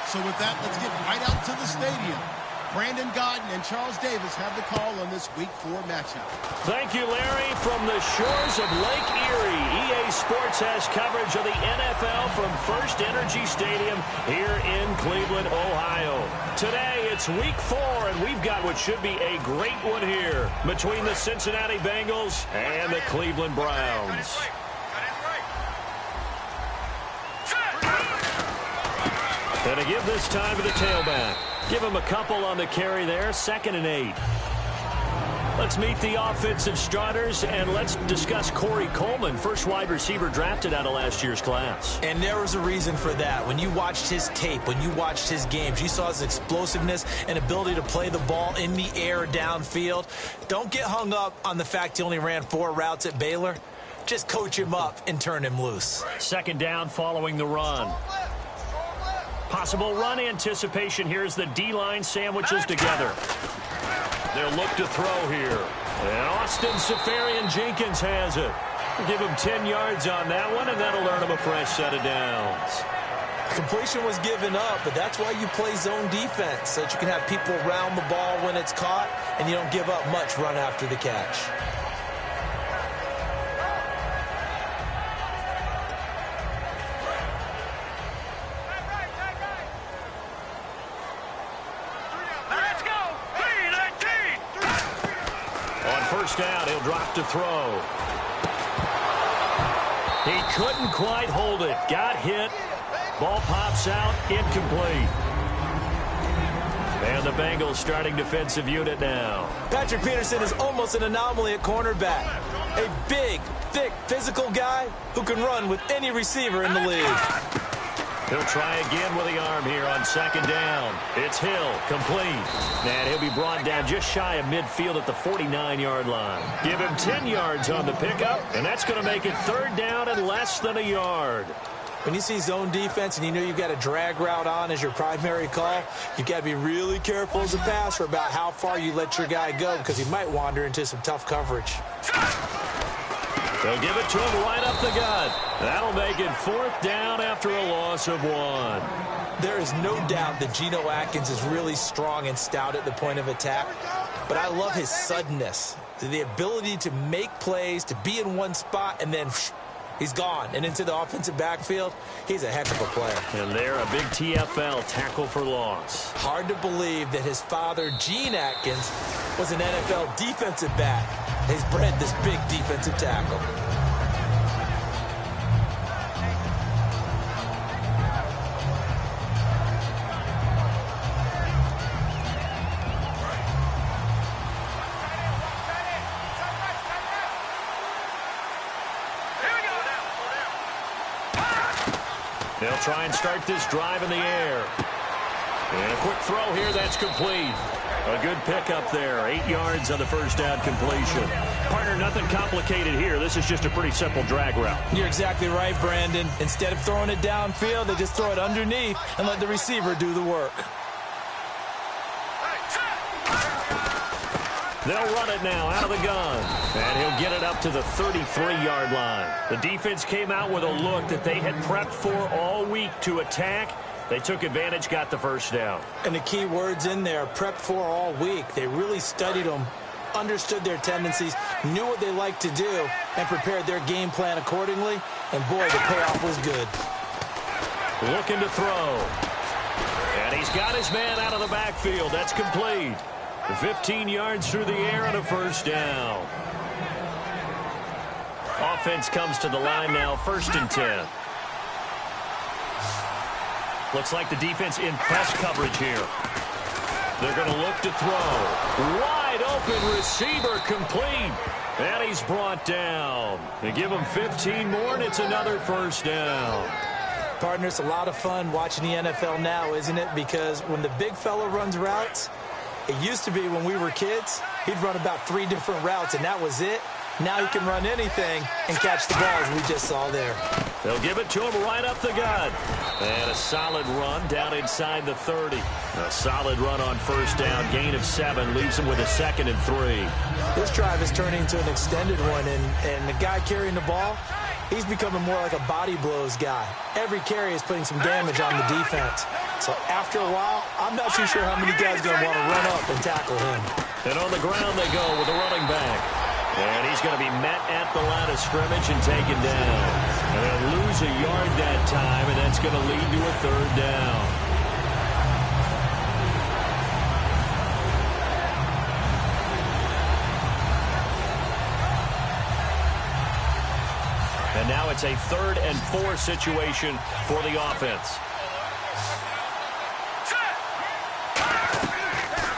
So with that, let's get right out to the stadium. Brandon Godden and Charles Davis have the call on this Week 4 matchup. Thank you, Larry. From the shores of Lake Erie, EA Sports has coverage of the NFL from First Energy Stadium here in Cleveland, Ohio. Today, it's Week 4, and we've got what should be a great one here between the Cincinnati Bengals and the Cleveland Browns. And to give this time to the tailback. Give him a couple on the carry there, 2nd and 8. Let's meet the offensive starters, and let's discuss Corey Coleman, first wide receiver drafted out of last year's class. And there was a reason for that. When you watched his tape, when you watched his games, you saw his explosiveness and ability to play the ball in the air downfield. Don't get hung up on the fact he only ran 4 routes at Baylor. Just coach him up and turn him loose. 2nd down following the run. Possible run anticipation here as the D-line sandwiches together. They'll look to throw here. And Austin Seferian-Jenkins has it. Give him 10 yards on that one, and that'll earn him a fresh set of downs. Completion was given up, but that's why you play zone defense, so that you can have people around the ball when it's caught, and you don't give up much run after the catch. Down, he'll drop to throw. He couldn't quite hold it. Got hit. Ball pops out, incomplete. And the Bengals starting defensive unit now. Patrick Peterson is almost an anomaly at cornerback. A big, thick, physical guy who can run with any receiver in the league. He'll try again with the arm here on 2nd down. It's Hill, complete. And he'll be brought down just shy of midfield at the 49-yard line. Give him 10 yards on the pickup, and that's going to make it 3rd down and less than a yard. When you see zone defense and you know you've got a drag route on as your primary call, you've got to be really careful as a passer about how far you let your guy go because he might wander into some tough coverage. They'll give it to him right up the gut. That'll make it 4th down after a loss of 1. There is no doubt that Geno Atkins is really strong and stout at the point of attack, but I love his suddenness, the ability to make plays, to be in one spot, and then he's gone and into the offensive backfield. He's a heck of a player. And they're a big TFL, tackle for loss. Hard to believe that his father, Gene Atkins, was an NFL defensive back. He's bred this big defensive tackle. They'll try and start this drive in the air. And a quick throw here, that's complete. A good pickup there. 8 yards on the 1st down completion. Partner, nothing complicated here. This is just a pretty simple drag route. You're exactly right, Brandon. Instead of throwing it downfield, they just throw it underneath and let the receiver do the work. They'll run it now out of the gun. And he'll get it up to the 33-yard line. The defense came out with a look that they had prepped for all week to attack. They took advantage, got the 1st down. And the key words in there, prepped for all week. They really studied them, understood their tendencies, knew what they liked to do, and prepared their game plan accordingly. And, boy, the payoff was good. Looking to throw. And he's got his man out of the backfield. That's complete. 15 yards through the air and a 1st down. Offense comes to the line now, 1st and 10. Looks like the defense in press coverage here. They're going to look to throw. Wide open receiver complete. And he's brought down. They give him 15 more, and it's another 1st down. Partner, it's a lot of fun watching the NFL now, isn't it? Because when the big fella runs routes, it used to be when we were kids, he'd run about 3 different routes, and that was it. Now he can run anything and catch the ball, as we just saw there. They'll give it to him right up the gut. And a solid run down inside the 30. A solid run on 1st down. Gain of 7 leaves him with a 2nd and 3. This drive is turning into an extended one, and the guy carrying the ball, He's becoming more like a body blows guy. Every carry is putting some damage on the defense. So after a while, I'm not too sure how many guys are going to want to run up and tackle him. And on the ground they go with the running back. And he's going to be met at the line of scrimmage and taken down. And they'll lose a yard that time, and that's going to lead to a third down. And now it's a 3rd and 4 situation for the offense.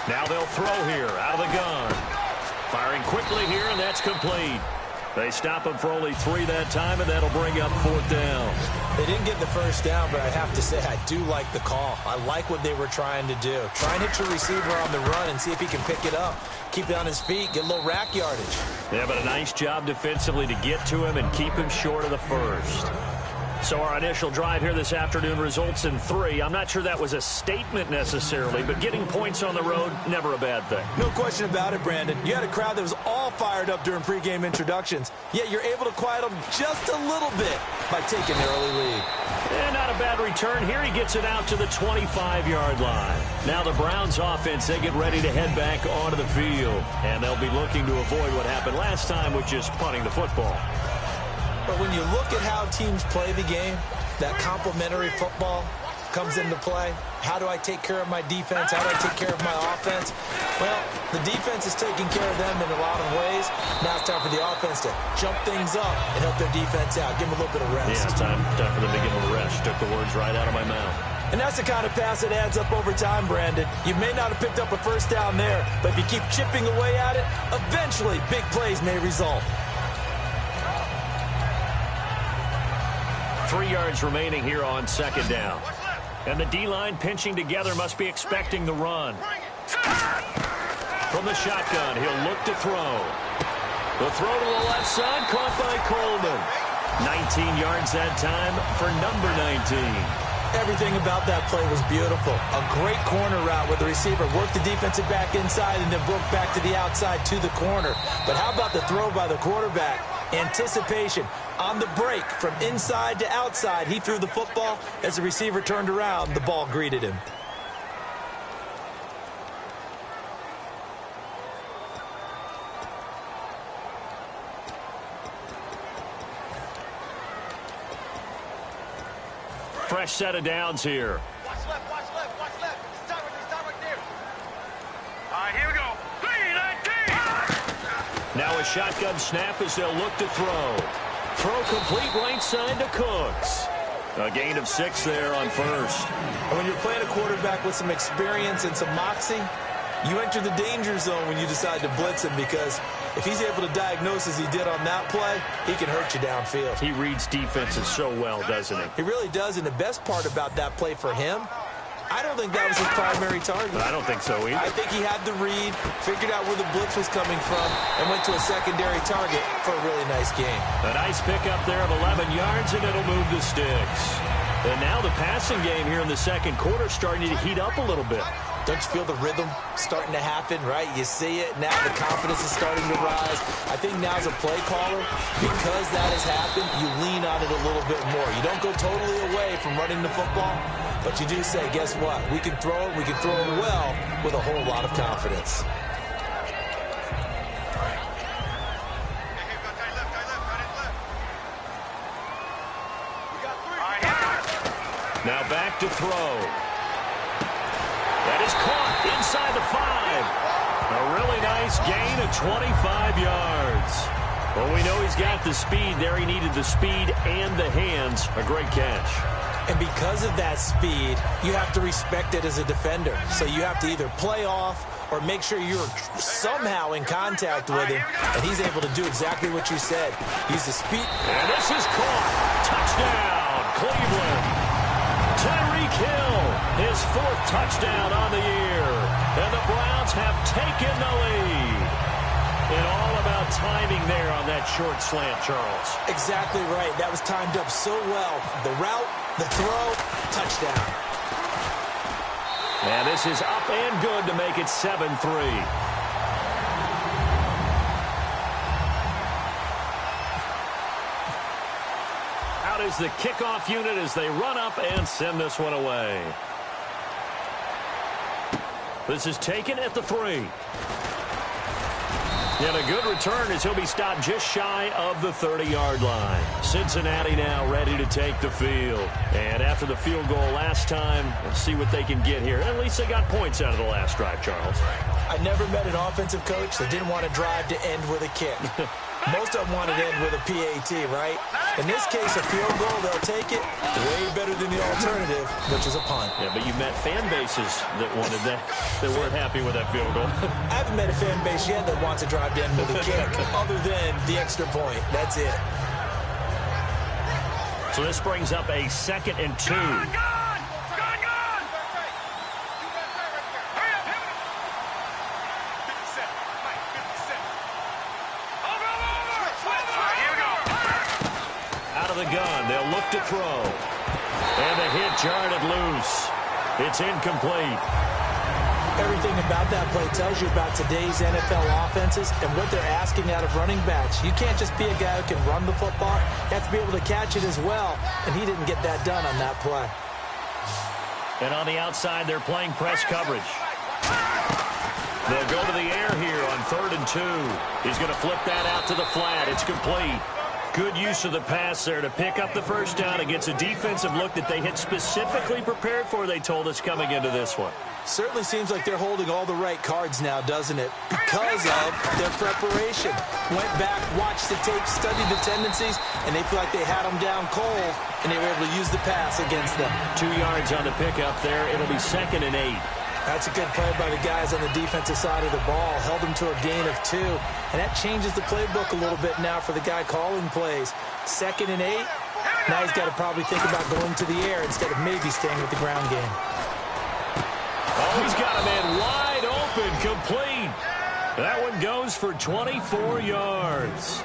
Now they'll throw here out of the gun. Firing quickly here, and that's complete. They stop him for only 3 that time, and that'll bring up 4th down. They didn't get the first down, but I have to say I do like the call. I like what they were trying to do. Try and hit your receiver on the run and see if he can pick it up. Keep it on his feet, get a little rack yardage. Yeah, but a nice job defensively to get to him and keep him short of the first. So our initial drive here this afternoon results in 3. I'm not sure that was a statement necessarily, but getting points on the road, never a bad thing. No question about it, Brandon. You had a crowd that was all fired up during pregame introductions, yet you're able to quiet them just a little bit by taking the early lead. And not a bad return. Here he gets it out to the 25-yard line. Now the Browns offense, they get ready to head back onto the field. And they'll be looking to avoid what happened last time, which is punting the football. But when you look at how teams play the game, that complementary football comes into play. How do I take care of my defense? How do I take care of my offense? Well, the defense is taking care of them in a lot of ways. Now it's time for the offense to jump things up and help their defense out. Give them a little bit of rest. Yeah, it's time for them to give them a rest. Took the words right out of my mouth. And that's the kind of pass that adds up over time, Brandon. You may not have picked up a first down there, but if you keep chipping away at it, eventually big plays may result. 3 yards remaining here on 2nd down. And the D-line pinching together must be expecting the run. From the shotgun, he'll look to throw. The throw to the left side, caught by Coleman. 19 yards that time for number 19. Everything about that play was beautiful. A great corner route where the receiver worked the defensive back inside and then broke back to the outside to the corner. But how about the throw by the quarterback? Anticipation on the break from inside to outside. He threw the football. As the receiver turned around, the ball greeted him. Fresh set of downs here. Watch left, watch left, watch left. Start right there. All right, here we go. 3-19. Now a shotgun snap as they'll look to throw. Throw complete right side to Cooks. A gain of 6 there on first. And when you're playing a quarterback with some experience and some moxie, you enter the danger zone when you decide to blitz him, because if he's able to diagnose as he did on that play, he can hurt you downfield. He reads defenses so well, doesn't he? He really does, and the best part about that play for him, I don't think that was his primary target. I don't think so either. I think he had the read, figured out where the blitz was coming from, and went to a secondary target for a really nice game. A nice pickup there of 11 yards, and it'll move the sticks. And now the passing game here in the second quarter starting to heat up a little bit. Don't you feel the rhythm starting to happen, right? You see it. Now the confidence is starting to rise. I think now as a play caller, because that has happened, you lean on it a little bit more. You don't go totally away from running the football, but you do say, guess what? We can throw it. We can throw it well with a whole lot of confidence. Now back to throw. That is caught inside the 5. A really nice gain of 25 yards. Well, we know he's got the speed there. He needed the speed and the hands. A great catch. And because of that speed, you have to respect it as a defender. So you have to either play off or make sure you're somehow in contact with him. And he's able to do exactly what you said. Use the speed. And this is caught. Touchdown, Cleveland. Tyreek Hill, his 4th touchdown on the year. And the Browns have taken the lead. And all about timing there on that short slant, Charles. Exactly right. That was timed up so well. The route, the throw, touchdown. And this is up and good to make it 7-3. out is the kickoff unit as they run up and send this one away. This is taken at the 3. And a good return as he'll be stopped just shy of the 30-yard line. Cincinnati now ready to take the field. And after the field goal last time, we'll see what they can get here. At least they got points out of the last drive, Charles. I never met an offensive coach that didn't want to drive to end with a kick. Most of them want to end with a PAT, right? In this case, a field goal, they'll take it way better than the alternative, which is a punt. Yeah, but you met fan bases that wanted that, that weren't happy with that field goal. I haven't met a fan base yet that wants to drive to end with a kick, other than the extra point. That's it. So this brings up a 2nd and 2. The gun. They'll look to throw. And the hit jarred it loose. It's incomplete. Everything about that play tells you about today's NFL offenses and what they're asking out of running backs. You can't just be a guy who can run the football. You have to be able to catch it as well. And he didn't get that done on that play. And on the outside, they're playing press coverage. They'll go to the air here on 3rd and 2. He's going to flip that out to the flat. It's complete. Good use of the pass there to pick up the first down against a defensive look that they had specifically prepared for, they told us, coming into this one. Certainly seems like they're holding all the right cards now, doesn't it? Because of their preparation. Went back, watched the tape, studied the tendencies, and they feel like they had them down cold, and they were able to use the pass against them. 2 yards on the pickup there. It'll be 2nd and 8. That's a good play by the guys on the defensive side of the ball. Held them to a gain of 2. And that changes the playbook a little bit now for the guy calling plays. 2nd and 8. Now he's got to probably think about going to the air instead of maybe staying with the ground game. Oh, he's got a man wide open, complete. That one goes for 24 yards.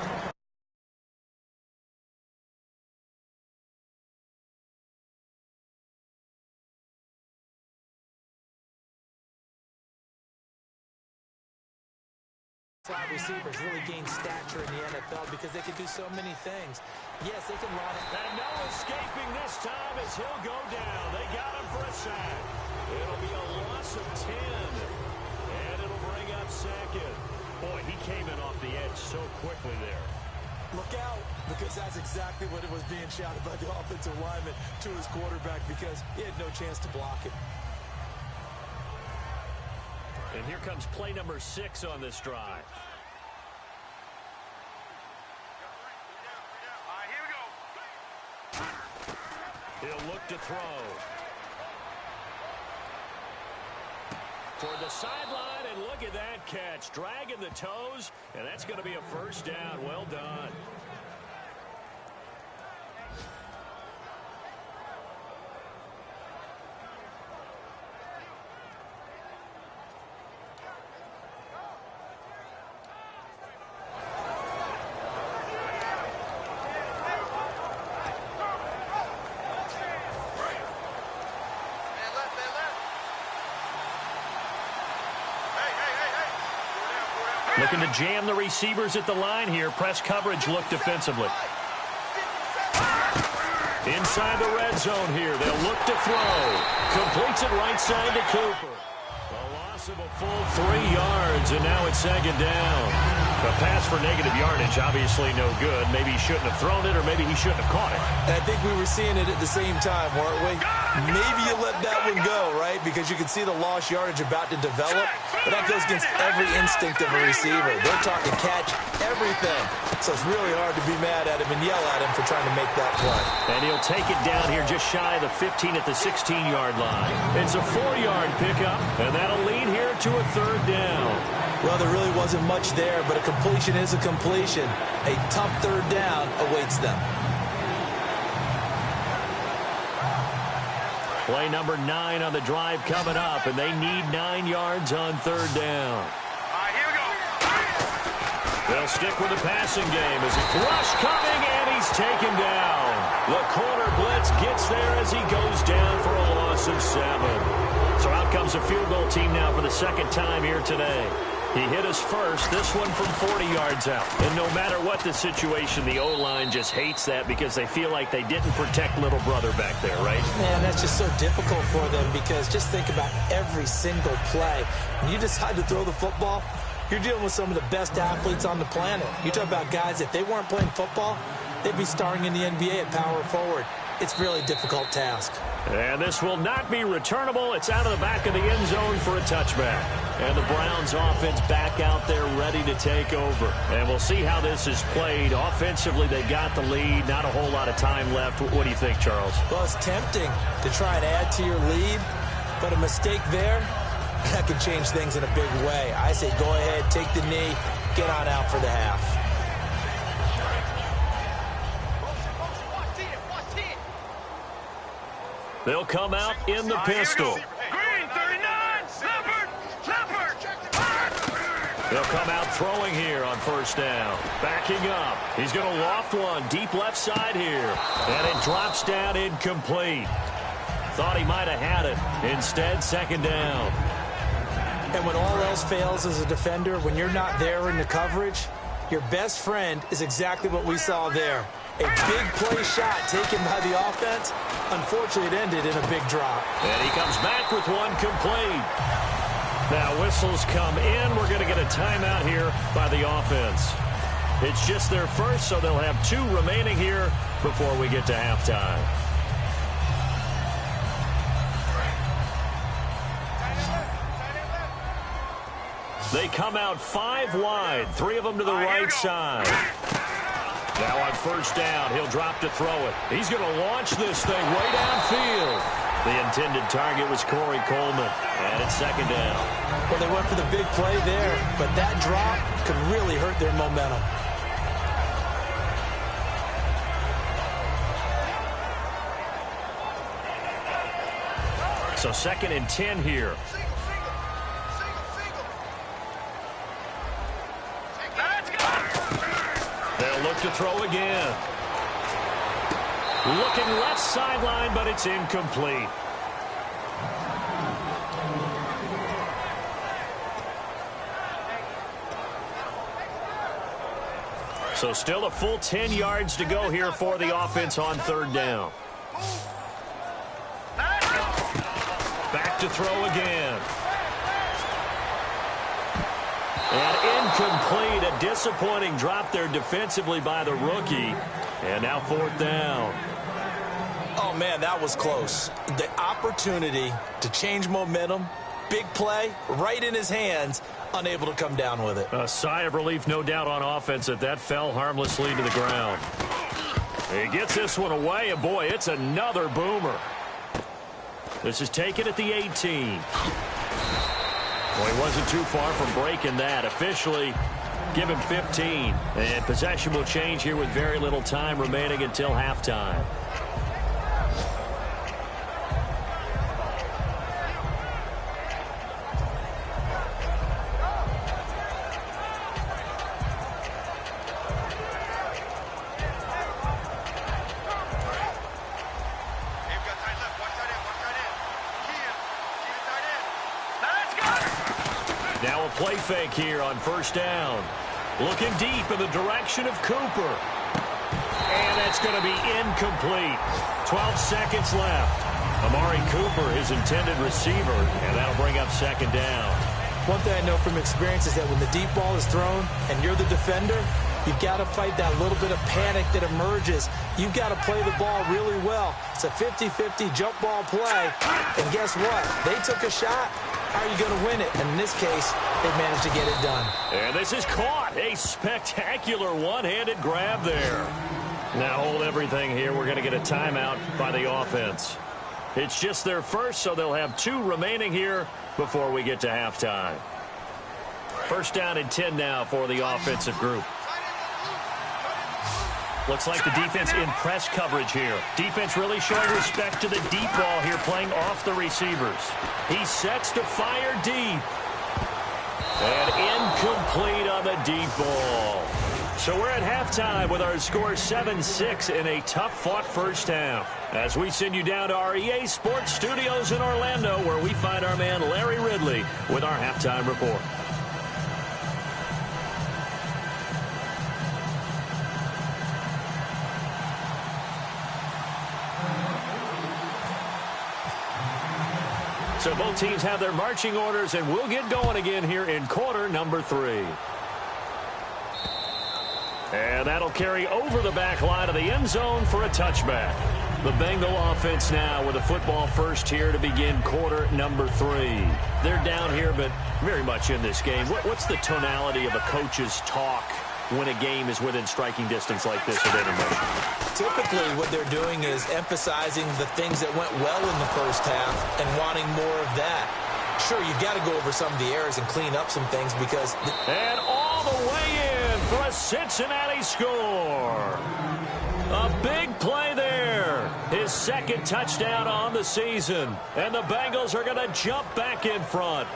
Slot receivers really gain stature in the NFL because they can do so many things. Yes, they can run it. And no escaping this time as he'll go down. They got him for a sack. It'll be a loss of 10. And it'll bring up 2nd. Boy, he came in off the edge so quickly there. Look out, because that's exactly what it was being shouted by the offensive lineman to his quarterback because he had no chance to block it. And here comes play number 6 on this drive. He'll look to throw. Toward the sideline, and look at that catch. Dragging the toes, and that's going to be a first down. Well done. Looking to jam the receivers at the line here. Press coverage look defensively. Inside the red zone here. They'll look to throw. Completes it right side to Cooper. A loss of a full 3 yards, and now it's 2nd down. A pass for negative yardage, obviously no good. Maybe he shouldn't have thrown it, or maybe he shouldn't have caught it. I think we were seeing it at the same time, weren't we? Maybe you let that one go, right? Because you can see the lost yardage about to develop. But that goes against every instinct of a receiver. They're talking catch, everything. So it's really hard to be mad at him and yell at him for trying to make that play. And he'll take it down here just shy of the 15 at the 16-yard line. It's a 4-yard pickup, and that'll lead here to a 3rd down. Well, there really wasn't much there, but a completion is a completion. A tough 3rd down awaits them. Play number 9 on the drive coming up, and they need 9 yards on 3rd down. All right, here we go. They'll stick with the passing game as a rush coming, and he's taken down. The corner blitz gets there as he goes down for a loss of 7. So out comes a field goal team now for the 2nd time here today. He hit us first, this one from 40 yards out. And no matter what the situation, the O-line just hates that because they feel like they didn't protect little brother back there, right? Man, that's just so difficult for them because just think about every single play. When you decide to throw the football, you're dealing with some of the best athletes on the planet. You talk about guys, if they weren't playing football, they'd be starring in the NBA at power forward. It's a really difficult task. And this will not be returnable. It's out of the back of the end zone for a touchback. And the Browns offense back out there ready to take over. And we'll see how this is played. Offensively, they got the lead. Not a whole lot of time left. What do you think, Charles? Well, it's tempting to try and add to your lead, but a mistake there, that could change things in a big way. I say go ahead, take the knee, get on out for the half. They'll come out in the pistol. Green, 39, Leopard. They'll come out throwing here on first down. Backing up. He's going to loft one deep left side here. And it drops down incomplete. Thought he might have had it. Instead, second down. And when all else fails as a defender, when you're not there in the coverage, your best friend is exactly what we saw there. A big play shot taken by the offense. Unfortunately, it ended in a big drop. And he comes back with one complete. Now whistles come in. We're going to get a timeout here by the offense. It's just their first, so they'll have 2 remaining here before we get to halftime. They come out 5 wide, 3 of them to the right side. Now on first down, he'll drop to throw it. He's going to launch this thing way downfield. The intended target was Corey Coleman, and it's second down. Well, they went for the big play there, but that drop could really hurt their momentum. So second and 10 here. They'll look to throw again. Looking left sideline, but it's incomplete. So still a full 10 yards to go here for the offense on third down. Back to throw again. And incomplete. A disappointing drop there defensively by the rookie. And now fourth down. Oh, man, that was close. The opportunity to change momentum, big play, right in his hands, unable to come down with it. A sigh of relief, no doubt, on offense that fell harmlessly to the ground. He gets this one away, and boy, it's another boomer. This is taken at the 18. Well, he wasn't too far from breaking that. Officially, give him 15. And possession will change here with very little time remaining until halftime. Now a play fake here on first down. Looking deep in the direction of Cooper. And that's going to be incomplete. 12 seconds left. Amari Cooper, his intended receiver, and that'll bring up second down. One thing I know from experience is that when the deep ball is thrown and you're the defender, you've got to fight that little bit of panic that emerges. You've got to play the ball really well. It's a 50-50 jump ball play. And guess what? They took a shot. How are you going to win it? And in this case, they managed to get it done. And this is caught. A spectacular one-handed grab there. Now hold everything here. We're going to get a timeout by the offense. It's just their first, so they'll have 2 remaining here before we get to halftime. First down and 10 now for the offensive group. Looks like the defense in press coverage here. Defense really showing respect to the deep ball here, playing off the receivers. He sets to fire deep. And incomplete on the deep ball. So we're at halftime with our score 7-6 in a tough-fought first half. As we send you down to our EA Sports Studios in Orlando, where we find our man Larry Ridley with our halftime report. So both teams have their marching orders, and we'll get going again here in quarter number 3. And that'll carry over the back line of the end zone for a touchback. The Bengal offense now with a football first here to begin quarter number 3. They're down here, but very much in this game. What's the tonality of a coach's talk when a game is within striking distance like this at any moment? Typically, what they're doing is emphasizing the things that went well in the first half and wanting more of that. Sure, you've got to go over some of the errors and clean up some things because... And all the way in for a Cincinnati score. A big play there. His second touchdown on the season. And the Bengals are going to jump back in front.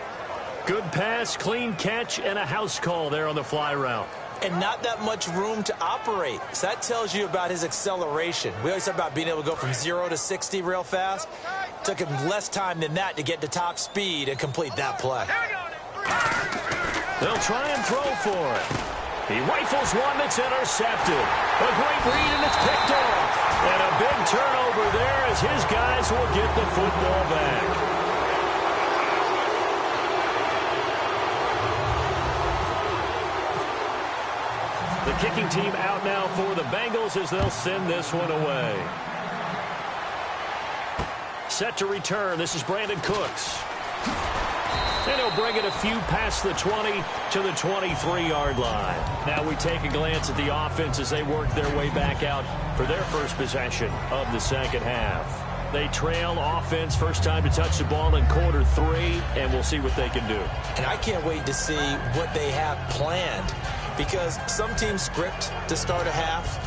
Good pass, clean catch, and a house call there on the fly route. And not that much room to operate. So that tells you about his acceleration. We always talk about being able to go from 0 to 60 real fast. Took him less time than that to get to top speed and complete that play. They'll try and throw for it. He rifles one that's intercepted. A great read, and it's picked off. And a big turnover there as his guys will get the football back. The kicking team out now for the Bengals as they'll send this one away. Set to return. This is Brandon Cooks. And he'll bring it a few past the 20 to the 23-yard line. Now we take a glance at the offense as they work their way back out for their first possession of the second half. They trail offense, first time to touch the ball in quarter 3, and we'll see what they can do. And I can't wait to see what they have planned. Because some teams script to start a half.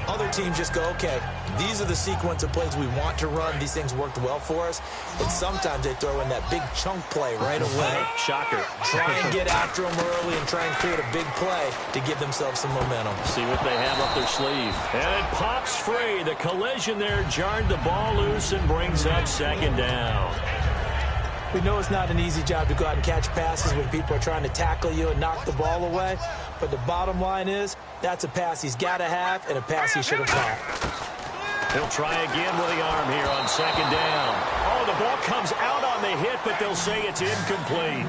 Other teams just go, okay, these are the sequence of plays we want to run. These things worked well for us. And sometimes they throw in that big chunk play right away. Shocker. Try and get after them early and try and create a big play to give themselves some momentum. See what they have up their sleeve. And it pops free. The collision there jarred the ball loose and brings up second down. We know it's not an easy job to go out and catch passes when people are trying to tackle you and knock the ball away. But the bottom line is, that's a pass he's got to have and a pass he should have caught. He'll try again with the arm here on second down. Oh, the ball comes out on the hit, but they'll say it's incomplete.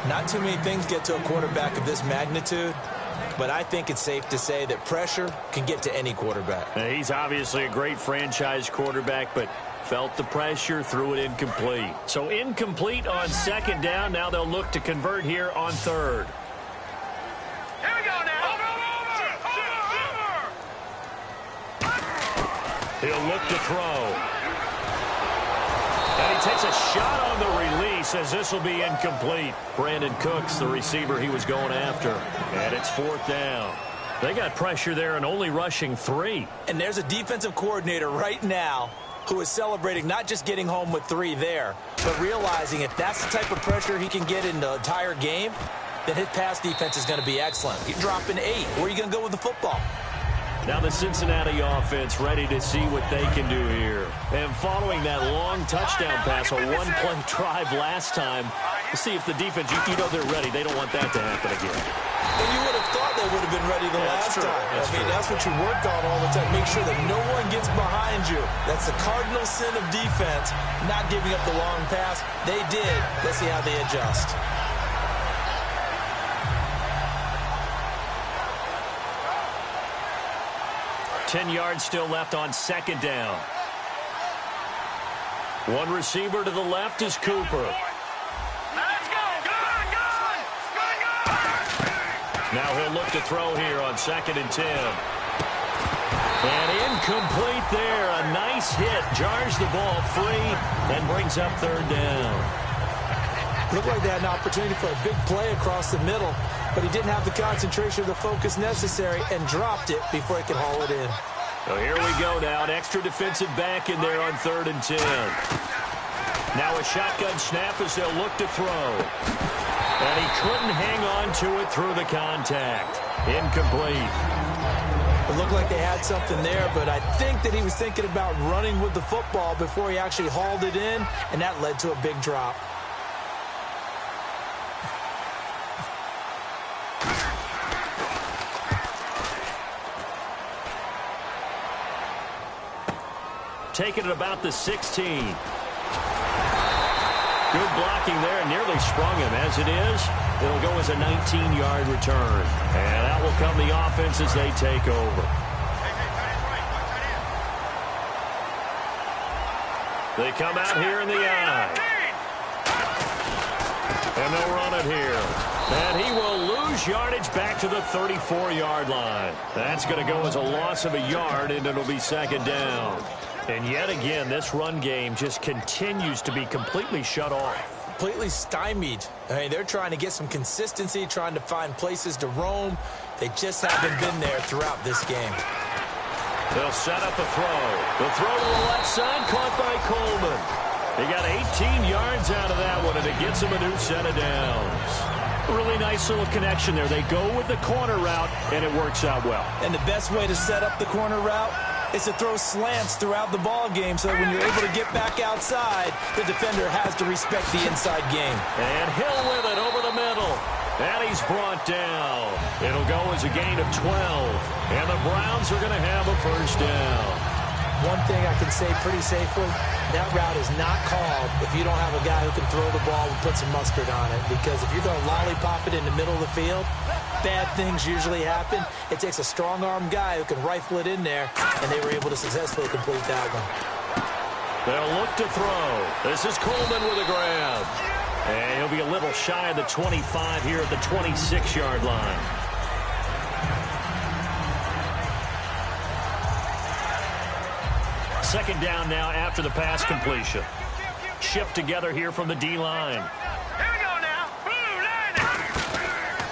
Not too many things get to a quarterback of this magnitude, but I think it's safe to say that pressure can get to any quarterback. Now, he's obviously a great franchise quarterback, but felt the pressure, threw it incomplete. So incomplete on second down. Now they'll look to convert here on third. Here we go now. Over. He'll look to throw. And he takes a shot on the release as this will be incomplete. Brandon Cooks, the receiver he was going after. And it's fourth down. They got pressure there and only rushing 3. And there's a defensive coordinator right now who is celebrating not just getting home with 3 there, but realizing if that's the type of pressure he can get in the entire game, then his pass defense is going to be excellent. You're dropping 8. Where are you going to go with the football? Now the Cincinnati offense ready to see what they can do here. And following that long touchdown pass, a one-play drive last time, we'll see if the defense, you know they're ready. They don't want that to happen again. And you would have thought they would have been ready the last time. That's what you work on all the time. Make sure that no one gets behind you. That's the cardinal sin of defense, not giving up the long pass. They did. Let's see how they adjust. $10 yards still left on second down. One receiver to the left is Cooper. Now he'll look to throw here on 2nd and 10. And incomplete there. A nice hit. Jars the ball free and brings up third down. Looked like they had an opportunity for a big play across the middle, but he didn't have the concentration or the focus necessary and dropped it before he could haul it in. So here we go now. An extra defensive back in there on 3rd and 10. Now a shotgun snap as they'll look to throw. And he couldn't hang on to it through the contact. Incomplete. It looked like they had something there, but I think that he was thinking about running with the football before he actually hauled it in, and that led to a big drop. Taking it about the 16. Good blocking there, nearly sprung him. As it is, it'll go as a 19-yard return. And out will come the offense as they take over. They come out here in the eye. And they'll run it here. And he will lose yardage back to the 34-yard line. That's going to go as a loss of a yard, and it'll be second down. And yet again, this run game just continues to be completely shut off. Completely stymied. I mean, they're trying to get some consistency, trying to find places to roam. They just haven't been there throughout this game. They'll set up a throw. The throw to the left side, caught by Coleman. He got 18 yards out of that one, and it gets him a new set of downs. Really nice little connection there. They go with the corner route, and it works out well. And the best way to set up the corner route is to throw slants throughout the ball game so that when you're able to get back outside, the defender has to respect the inside game. And Hill with it over the middle. And he's brought down. It'll go as a gain of 12. And the Browns are going to have a first down. One thing I can say pretty safely, that route is not called if you don't have a guy who can throw the ball and put some mustard on it. Because if you're going to lollipop it in the middle of the field, bad things usually happen. It takes a strong-arm guy who can rifle it in there, and they were able to successfully complete that one. They'll look to throw. This is Coleman with a grab. And he'll be a little shy of the 25 here at the 26-yard line. Second down now after the pass completion. Shift together here from the D-line. Here we go now.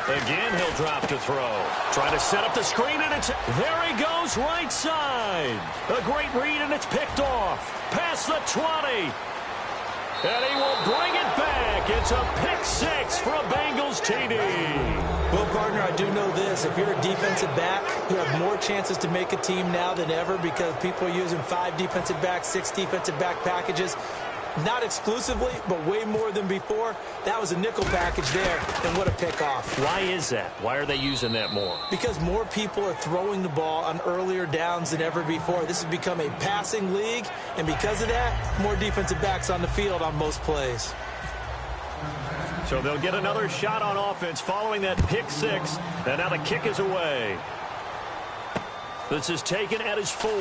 Again, he'll drop to throw. Trying to set up the screen, and it's... There he goes, right side. A great read, and it's picked off. Past the 20. And he will bring it back. It's a pick six for a Bengals TD. Well, partner, I do know this. If you're a defensive back, you have more chances to make a team now than ever because people are using 5 defensive backs, 6 defensive back packages. Not exclusively, but way more than before. That was a nickel package there, and what a pickoff. Why is that? Why are they using that more? Because more people are throwing the ball on earlier downs than ever before. This has become a passing league, and because of that, more defensive backs on the field on most plays. So they'll get another shot on offense following that pick six, and now the kick is away. This is taken at his 4.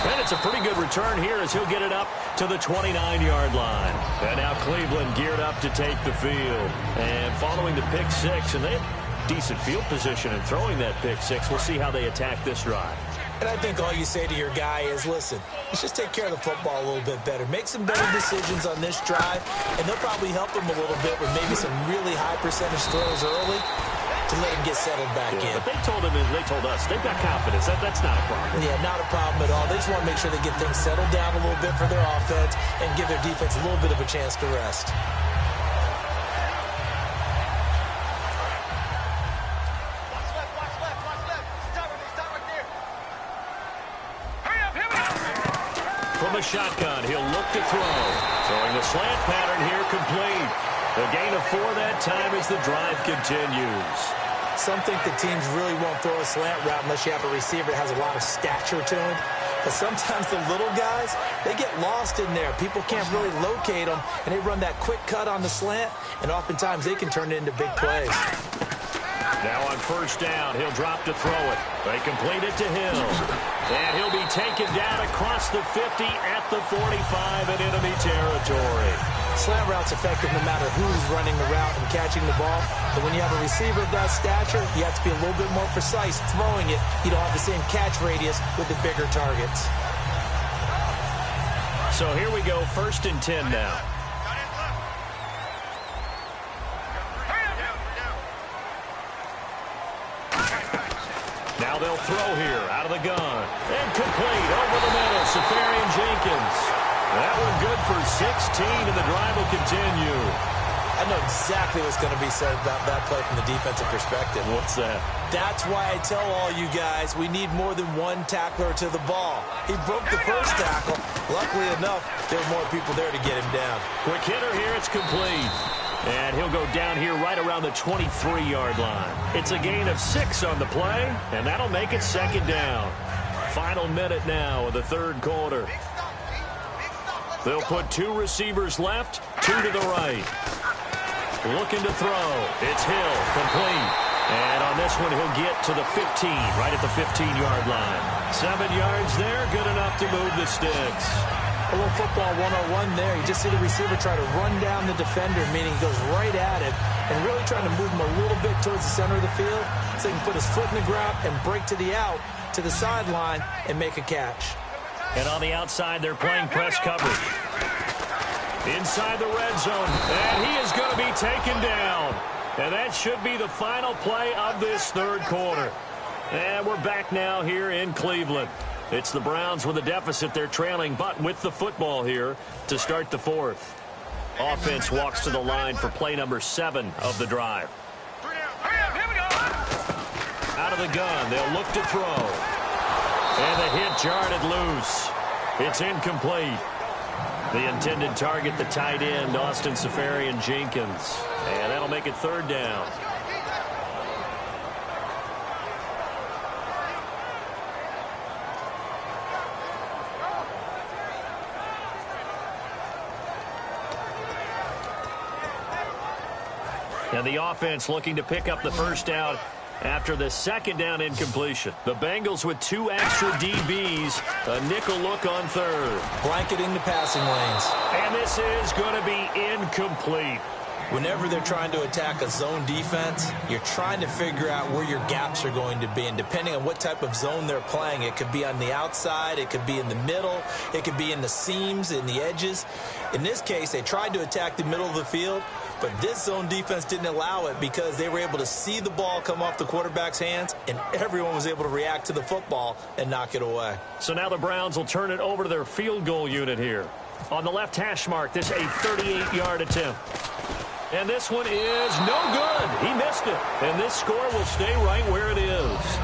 And it's a pretty good return here as he'll get it up to the 29-yard line. And now Cleveland geared up to take the field. And following the pick six, and they have decent field position in throwing that pick six. We'll see how they attack this drive. And I think all you say to your guy is, listen, let's just take care of the football a little bit better. Make some better decisions on this drive, and they'll probably help him a little bit with maybe some really high percentage throws early to let him get settled back in. But they told us, they've got confidence. That's not a problem. Yeah, not a problem at all. They just want to make sure they get things settled down a little bit for their offense and give their defense a little bit of a chance to rest. Watch left. Stop right there. Hurry up, here we go. From the shotgun, he'll look to throw. Throwing the slant pattern here complete. A gain of 4 that time as the drive continues. Some think the teams really won't throw a slant route unless you have a receiver that has a lot of stature to him. But sometimes the little guys, they get lost in there. People can't really locate them, and they run that quick cut on the slant, and oftentimes they can turn it into big plays. Now on first down, he'll drop to throw it. They complete it to Hill. And he'll be taken down across the 50 at the 45 in enemy territory. Slant route's effective no matter who's running the route and catching the ball. But when you have a receiver of that stature, you have to be a little bit more precise throwing it. You don't have the same catch radius with the bigger targets. So here we go, 1st and 10 now. Now they'll throw here out of the gun. And complete over the middle, Safarian Jenkins. That one good for 16, and the drive will continue. I know exactly what's going to be said about that play from the defensive perspective. What's that? That's why I tell all you guys we need more than one tackler to the ball. He broke the first tackle. Luckily enough, there were more people there to get him down. Quick hitter here, it's complete. And he'll go down here right around the 23-yard line. It's a gain of 6 on the play, and that'll make it second down. Final minute now of the third quarter. They'll put 2 receivers left, 2 to the right. Looking to throw. It's Hill, complete. And on this one, he'll get to the 15, right at the 15-yard line. 7 yards there, good enough to move the sticks. A little football 101 there. You just see the receiver try to run down the defender, meaning he goes right at it, and really trying to move him a little bit towards the center of the field so he can put his foot in the ground and break to the out, to the sideline, and make a catch. And on the outside, they're playing press coverage. Inside the red zone, and he is going to be taken down. And that should be the final play of this third quarter. And we're back now here in Cleveland. It's the Browns with a deficit. They're trailing, but with the football here to start the fourth. Offense walks to the line for play number 7 of the drive. Out of the gun, they'll look to throw. And the hit jarred it loose. It's incomplete. The intended target, the tight end, Austin Seferian-Jenkins. And that'll make it third down. And the offense looking to pick up the first down after the second down incompletion. The Bengals with 2 extra DBs, a nickel look on third. Blanketing the passing lanes. And this is going to be incomplete. Whenever they're trying to attack a zone defense, you're trying to figure out where your gaps are going to be. And depending on what type of zone they're playing, it could be on the outside, it could be in the middle, it could be in the seams, in the edges. In this case, they tried to attack the middle of the field, but this zone defense didn't allow it because they were able to see the ball come off the quarterback's hands, and everyone was able to react to the football and knock it away. So now the Browns will turn it over to their field goal unit here. On the left hash mark, this a 38-yard attempt. And this one is no good. He missed it. And this score will stay right where it is.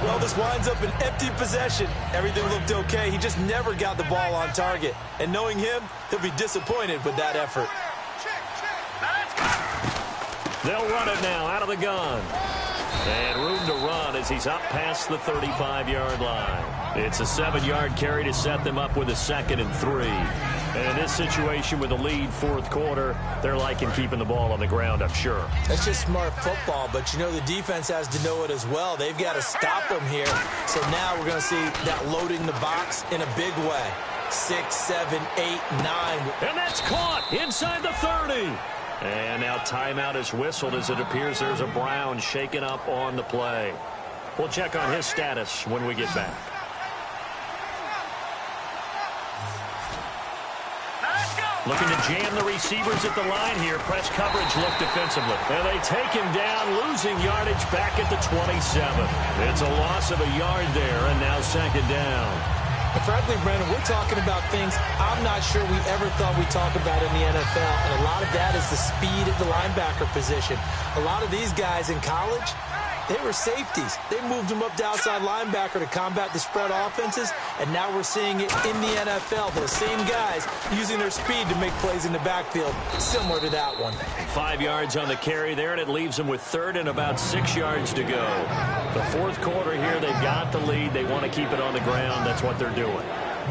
Well, this winds up an empty possession. Everything looked okay. He just never got the ball on target. And knowing him, he'll be disappointed with that effort. They'll run it now out of the gun. And room to run as he's up past the 35-yard line. It's a 7-yard carry to set them up with a 2nd and 3. And in this situation with a lead fourth quarter, they're liking keeping the ball on the ground, I'm sure. That's just smart football, but you know the defense has to know it as well. They've got to stop them here. So now we're going to see that loading the box in a big way. 6, 7, 8, 9. And that's caught inside the 30. And now timeout is whistled as it appears there's a Brown shaken up on the play. We'll check on his status when we get back. Looking to jam the receivers at the line here. Press coverage look defensively. And they take him down, losing yardage back at the 27. It's a loss of a yard there, and now 2nd down. And frankly, Brandon, we're talking about things I'm not sure we ever thought we'd talk about in the NFL. And a lot of that is the speed at the linebacker position. A lot of these guys in college, they were safeties. They moved them up to outside linebacker to combat the spread offenses, and now we're seeing it in the NFL. Those same guys using their speed to make plays in the backfield, similar to that one. 5 yards on the carry there, and it leaves them with 3rd and about 6 yards to go. The fourth quarter here, they've got the lead. They want to keep it on the ground. That's what they're doing.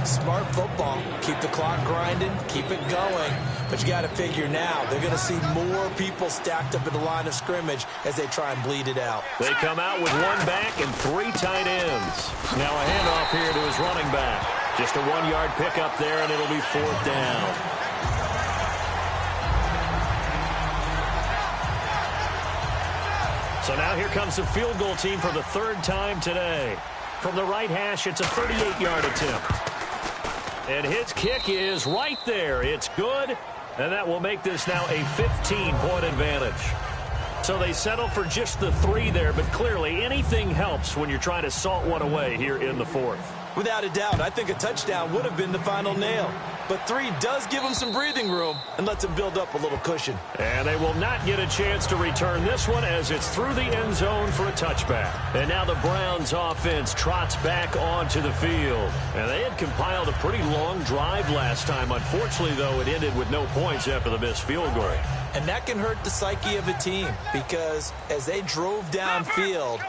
Smart football. Keep the clock grinding, keep it going. But you got to figure now, they're going to see more people stacked up at the line of scrimmage as they try and bleed it out. They come out with 1 back and 3 tight ends. Now a handoff here to his running back. Just a 1-yard pickup there, and it'll be 4th down. So now here comes the field goal team for the 3rd time today. From the right hash, it's a 38-yard attempt. And his kick is right there. It's good, and that will make this now a 15-point advantage. So they settle for just the 3 there, but clearly anything helps when you're trying to salt one away here in the 4th. Without a doubt, I think a touchdown would have been the final nail. But 3 does give them some breathing room and lets them build up a little cushion. And they will not get a chance to return this one as it's through the end zone for a touchback. And now the Browns offense trots back onto the field. And they had compiled a pretty long drive last time. Unfortunately, though, it ended with no points after the missed field goal. And that can hurt the psyche of a team because as they drove downfield,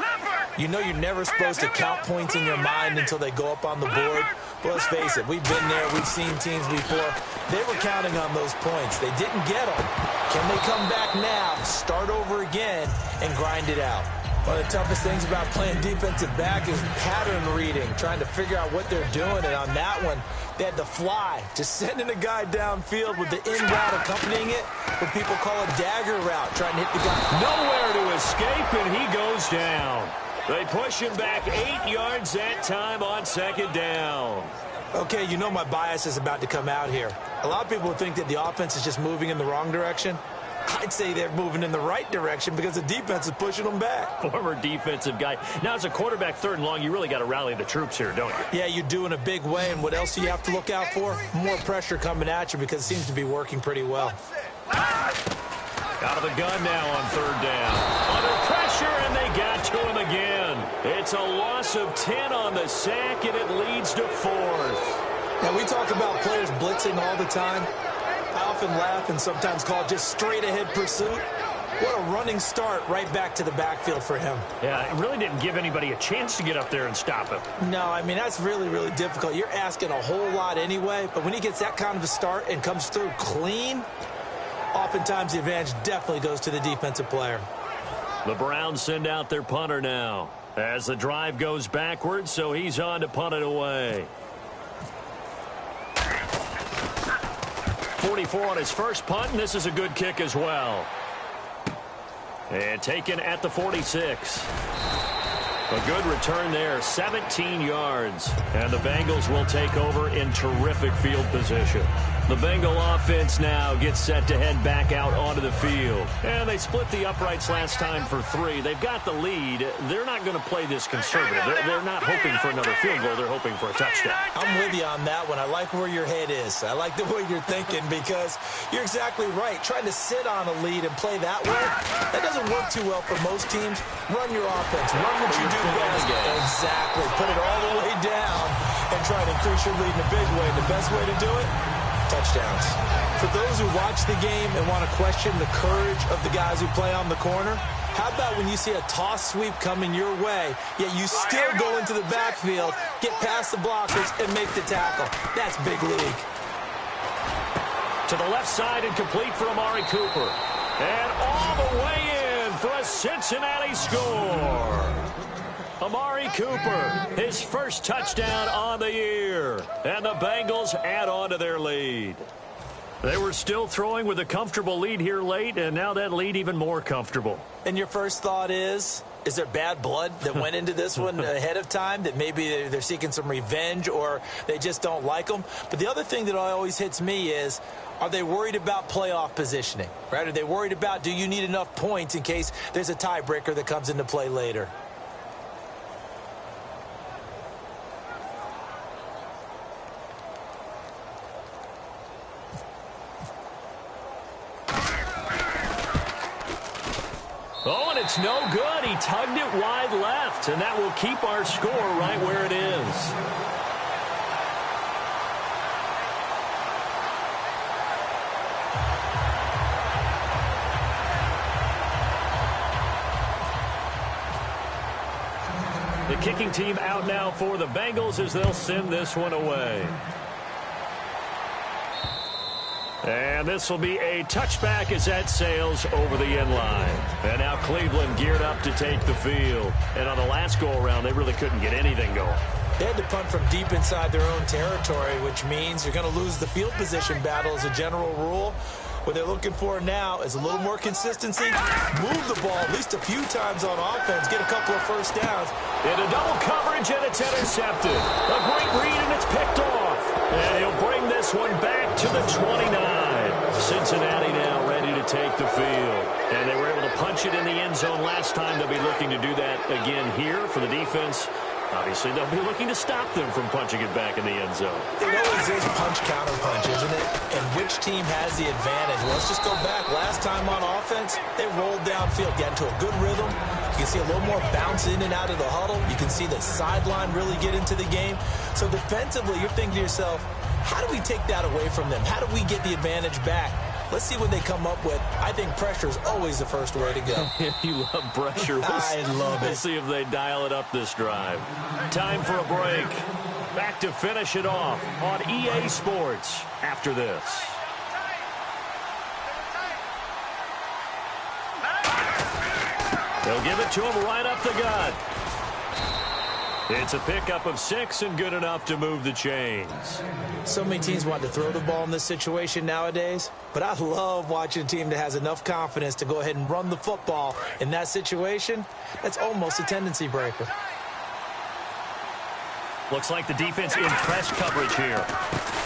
You know you're never supposed to count points in your mind until they go up on the board. But let's face it, we've been there. We've seen teams before. They were counting on those points. They didn't get them. Can they come back now, start over again, and grind it out? One of the toughest things about playing defensive back is pattern reading, trying to figure out what they're doing. And on that one, they had to fly, just sending a guy downfield with the in route accompanying it, what people call a dagger route, trying to hit the guy. Nowhere to escape, and he goes down. They push him back 8 yards that time on second down. Okay, you know my bias is about to come out here. A lot of people think that the offense is just moving in the wrong direction. I'd say they're moving in the right direction because the defense is pushing them back. Former defensive guy. Now, as a quarterback, 3rd and long, you really got to rally the troops here, don't you? Yeah, you do in a big way. And what else do you have to look out for? More pressure coming at you because it seems to be working pretty well. Out of the gun now on 3rd down. Under pressure, and they got to him again. It's a loss of 10 on the sack, and it leads to 4th. Now, we talk about players blitzing all the time. I often laugh and sometimes call it just straight-ahead pursuit. What a running start right back to the backfield for him. Yeah, it really didn't give anybody a chance to get up there and stop him. No, I mean, that's really, really difficult. You're asking a whole lot anyway, but when he gets that kind of a start and comes through clean, oftentimes the advantage definitely goes to the defensive player. The Browns send out their punter now as the drive goes backwards, so he's on to punt it away. 44 on his first punt, and this is a good kick as well. And taken at the 46. A good return there, 17 yards. And the Bengals will take over in terrific field position. The Bengal offense now gets set to head back out onto the field. And they split the uprights last time for 3. They've got the lead. They're not going to play this conservative. They're not hoping for another field goal. They're hoping for a touchdown. I'm with you on that one. I like where your head is. I like the way you're thinking because you're exactly right. Trying to sit on a lead and play that way, that doesn't work too well for most teams. Run your offense. Run what you do best. Exactly. Put it all the way down and try to increase your lead in a big way. The best way to do it? Touchdowns. For those who watch the game and want to question the courage of the guys who play on the corner, how about when you see a toss sweep coming your way, yet you still go into the backfield, get past the blockers, and make the tackle? That's big league. To the left side and complete for Amari Cooper. And all the way in for a Cincinnati score. Amari Cooper, his first touchdown on the year. And the Bengals add on to their lead. They were still throwing with a comfortable lead here late, and now that lead even more comfortable. And your first thought is there bad blood that went into this one ahead of time, that maybe they're seeking some revenge or they just don't like them? But the other thing that always hits me is, are they worried about playoff positioning? Right? Are they worried about, do you need enough points in case there's a tiebreaker that comes into play later? Oh, and it's no good. He tugged it wide left, and that will keep our score right where it is. The kicking team out now for the Bengals as they'll send this one away. And this will be a touchback as that sails over the end line. And now Cleveland geared up to take the field. And on the last go-around, they really couldn't get anything going. They had to punt from deep inside their own territory, which means you're going to lose the field position battle as a general rule. What they're looking for now is a little more consistency, move the ball at least a few times on offense, get a couple of first downs. Into double coverage, and it's intercepted. A great read, and it's picked off. And he'll bring this one back to the 29. Cincinnati now ready to take the field. And they were able to punch it in the end zone last time. They'll be looking to do that again here for the defense. Obviously, they'll be looking to stop them from punching it back in the end zone. It always is punch-counter-punch, isn't it? And which team has the advantage? Well, let's just go back. Last time on offense, they rolled downfield, got into a good rhythm. You can see a little more bounce in and out of the huddle. You can see the sideline really get into the game. So defensively, you're thinking to yourself, how do we take that away from them? How do we get the advantage back? Let's see what they come up with. I think pressure is always the first way to go. You love pressure. I love it. We'll see if they dial it up this drive. Time for a break. Back to finish it off on EA Sports after this. They'll give it to him right up the gut. It's a pickup of 6 and good enough to move the chains. So many teams want to throw the ball in this situation nowadays, but I love watching a team that has enough confidence to go ahead and run the football in that situation. That's almost a tendency breaker. Looks like the defense in press coverage here.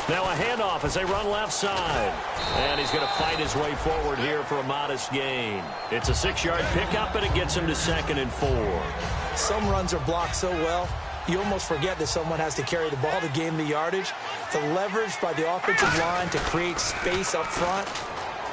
Now a handoff as they run left side. And he's going to fight his way forward here for a modest gain. It's a 6-yard pickup, and it gets him to 2nd and 4. Some runs are blocked so well, you almost forget that someone has to carry the ball to gain the yardage. The leverage by the offensive line to create space up front,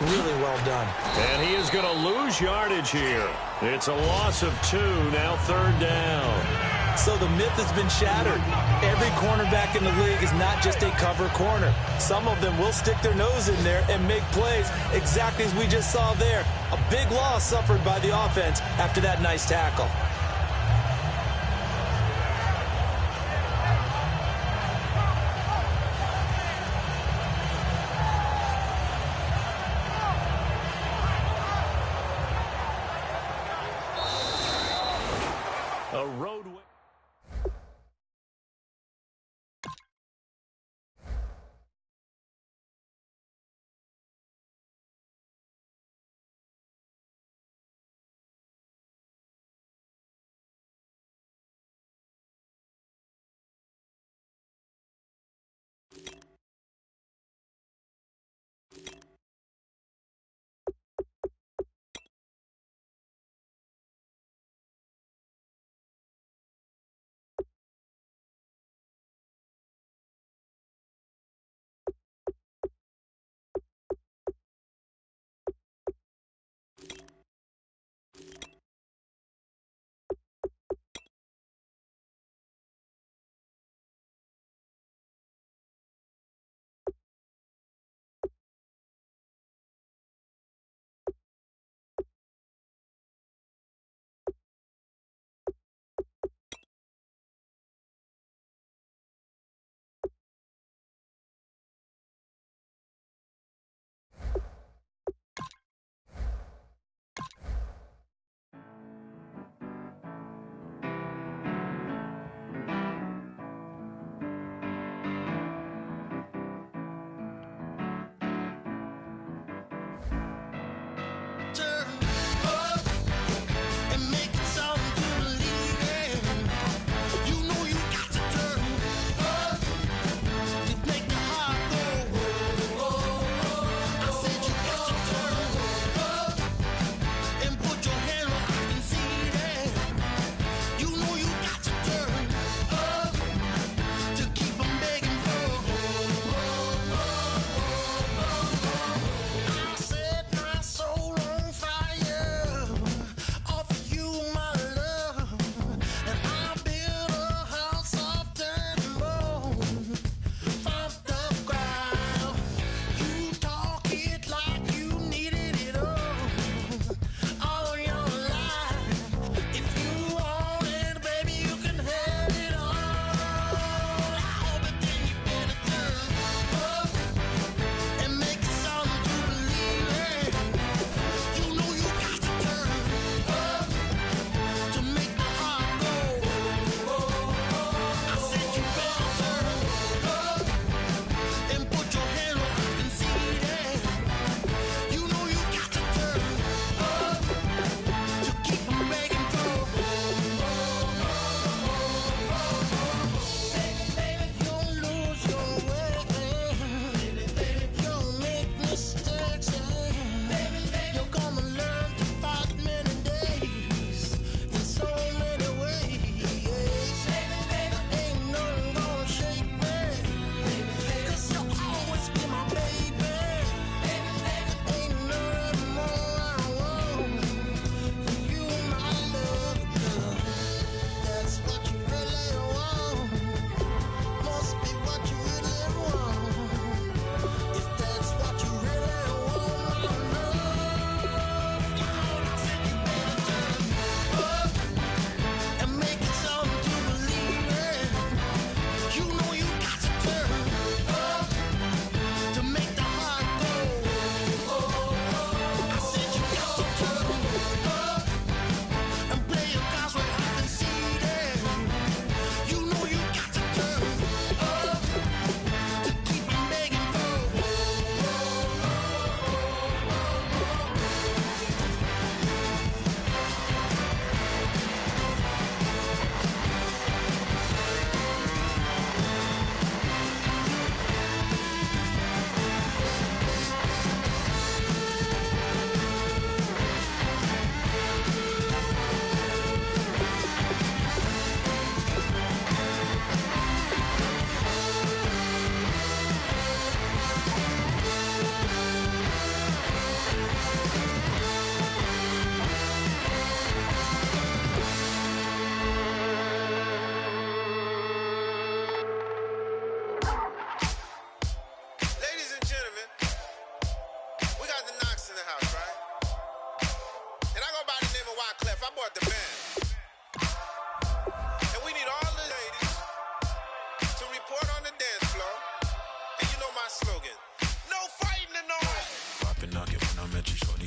really well done. And he is going to lose yardage here. It's a loss of 2, now 3rd down. So the myth has been shattered. Every cornerback in the league is not just a cover corner. Some of them will stick their nose in there and make plays exactly as we just saw there. A big loss suffered by the offense after that nice tackle. A road win.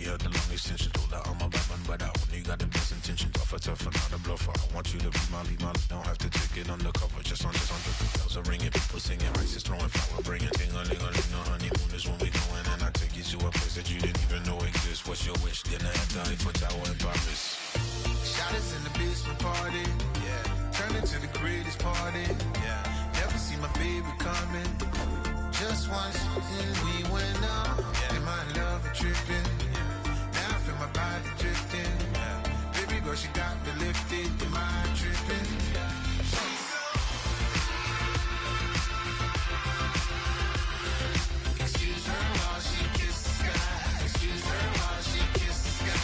had the long extension. Told her I'm a bad man, but I only got the best intentions. Tougher, not a bluffer. I want you to be my lead, don't have to take it undercover. Just on the bells are ringing, people singing, rice is throwing, flower bringing. Ting-a-ling-a-ling, the honeymoon is when we going, and I take you to a place that you didn't even know exists. What's your wish? Dinner at the Eiffel Tower in Paris. Shot us in the basement party, yeah. Turn into the greatest party, yeah. Never see my baby coming. Just once, we went up, yeah. And my love a tripping, yeah. Now I feel my body drifting, yeah. Baby girl, she got me lifted, the mind tripping, yeah. Excuse her while she kisses the sky. Excuse her while she kisses the sky.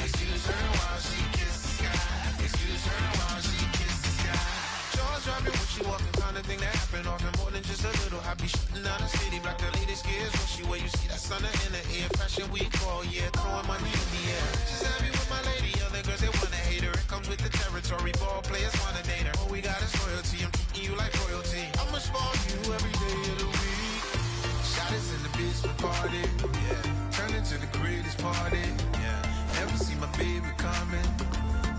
Excuse her while she kisses the sky. Excuse her while she kisses the sky. Jaws dropping when she walking, kind of thing that happen often. More than just a little. I be shooting down the city, black the latest gears. When she wear, you see that sun in the air. Fashion week all year, throwing money in the air. She's happy with my lady. Other girls they wanna hate her. It comes with the territory. Ball players wanna date her. All we got is loyalty. I'm treating you like royalty. I'ma spoil you every day of the week. Shot us in the basement party, yeah. Turn into the greatest party, yeah. Never see my baby coming.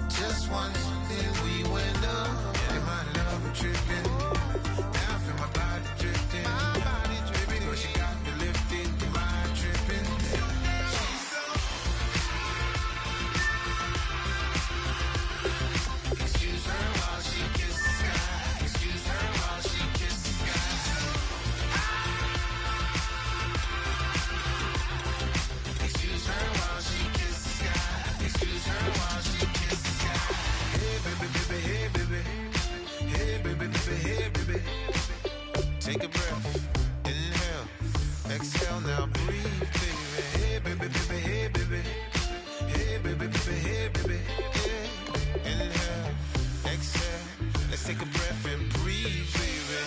Just once, then we went up, yeah. And my love a tripping. Now I feel my body drifting. My body dripping. Girl, she got me lifted. The mind tripping. Excuse her while she kisses the sky. Excuse her while she kisses the sky. Excuse her while she kisses the sky. Excuse her while she kisses the sky. Hey baby, baby, hey baby. Hey baby, baby, hey baby. Take a breath, inhale, exhale, now breathe, baby. Hey baby, baby, hey baby. Hey baby, baby, hey baby. Yeah. Inhale, exhale, let's take a breath and breathe, baby.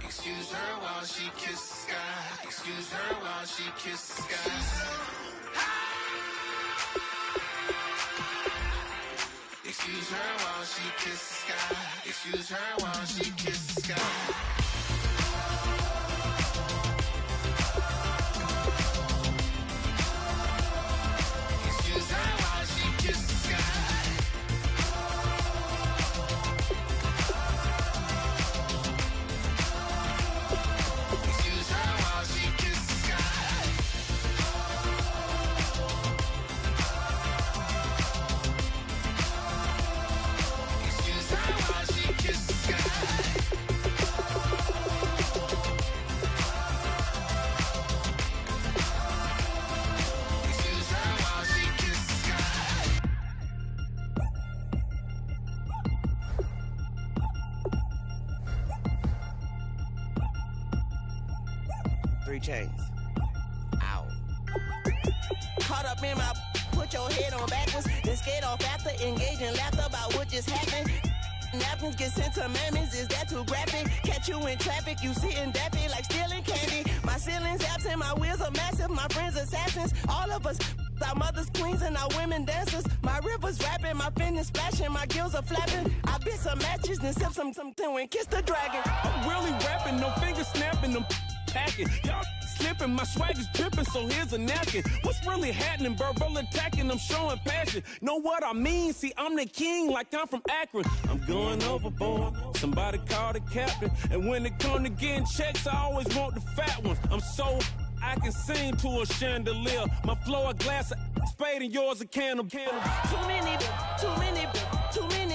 Excuse her while she kisses the sky. Excuse her while she kisses the sky. Excuse her while she kisses the sky. Excuse her while she kisses the sky. Excuse her while she kisses the sky. Excuse her while she kisses the sky. Excuse her while she kisses the sky. Excuse her while she kisses the sky. 3 chains. Ow. Caught up in my, put your head on backwards, then skate off after, engage in laughter about what just happened. Napkins get sent to mammies, is that too graphic? Catch you in traffic, you sitting daffy like stealing candy. My ceiling's absent, my wheels are massive, my friends assassins. All of us, our mothers queens and our women dancers. My rivers rapping, my fingers splashing, my gills are flapping. I bit some matches, then sip some and kiss the dragon. I'm really rapping, no fingers snapping, them packing. Y'all slipping, my swag is dripping, so here's a napkin. What's really happening? Verbal attacking, I'm showing passion. Know what I mean? See, I'm the king, like I'm from Akron. I'm going overboard. Somebody call the captain. And when it come to getting checks, I always want the fat ones. I'm so I can sing to a chandelier. My flow a glass of spade and yours a can of. Too many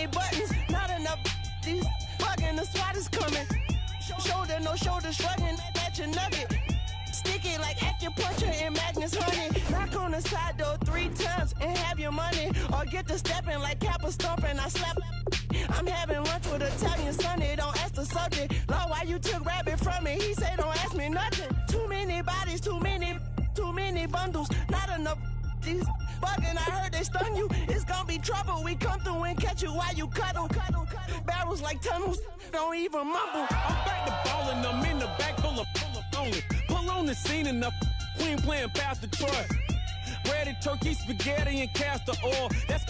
buttons, not enough. These bugging, the SWAT is coming. Shoulder, no shoulder, shrugging at your nugget. Sticky like acupuncture and Magnus honey. Knock on the side door 3 times and have your money. Or get to stepping like Kappa stomping. I slap. I'm having lunch with Italian Sonny. Don't ask the subject. Lord, why you took rabbit from me? He said don't ask me nothing. Too many bodies, too many bundles. Not enough. These bugging, I heard they stung you. It's gonna be trouble. We come through and catch you while you cuddle. Barrels like tunnels. Don't even mumble. I'm back to ballin'. I'm in the back full of only. Pull on the scene enough. Queen playing Pastor Troy. Ready turkey, spaghetti, and castor oil. That's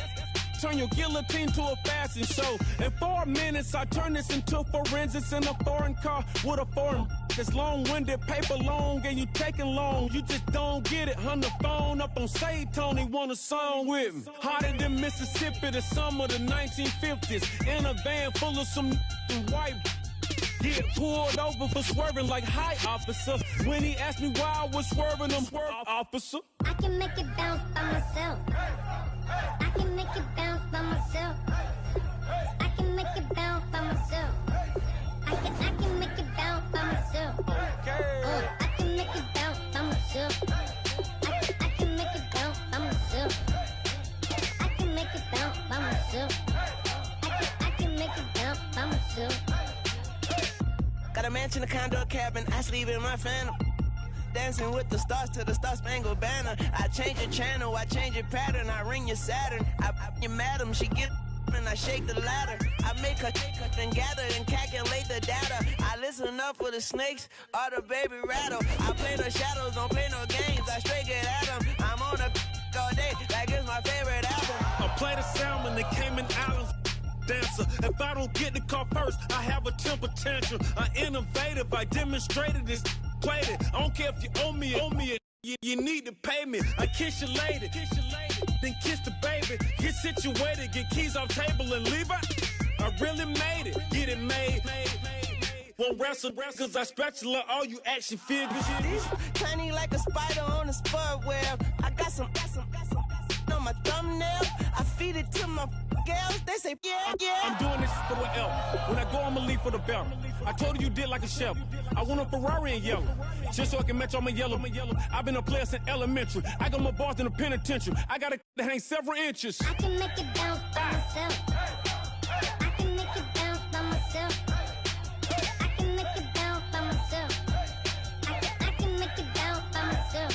turn your guillotine to a fashion show. In 4 minutes, I turn this into forensics in a foreign car with a foreign. It's long-winded, paper long, and you taking long. You just don't get it. On the phone up on Say Tony, want a song with me. Hotter than Mississippi, the summer of the 1950s. In a van full of some white. Get pulled over for swerving like hi, officer. When he asked me why I was swerving, I'm officer. I can make it bounce by myself. I can make it bounce by myself. I can make it bounce by myself. I can make it bounce by myself. I can make it bounce by myself. I can make it bounce by myself. I can make it bounce by myself. I can make it bounce by myself. Got a mansion, a condo, a cabin. I sleep in my phantom. Dancing with the stars to the Star-Spangled Banner. I change your channel, I change your pattern. I ring your Saturn. I your madam, she get and I shake the ladder. I make her then gather and calculate the data. I listen up for the snakes or the baby rattle. I play no shadows, don't play no games. I straight get at them. I'm on the all day like it's my favorite album. I play the salmon, the Cayman Islands. Dancer. If I don't get the car first, I have a temper tantrum. I innovative, I demonstrated this, played it. I don't care if you owe me it. You need to pay me. I kiss your lady, then kiss the baby. Get situated, get keys off table and leave her. I really made it, get it made. Won't wrestle, cause I spatula all you action figures. Tiny like a spider on a spud web. I got some on my thumbnail. I feed it to my girls. They say, yeah. I'm doing this for the L. When I go, I'ma leave for the belt. I told you did like a chef. I want a Ferrari in yellow, just so I can match all my yellow. I've been a player since elementary. I got my bars in the penitentiary. I got to hang several inches. I can make it bounce by myself. I can make it bounce by myself. I can make it bounce by myself. I can make it bounce by myself.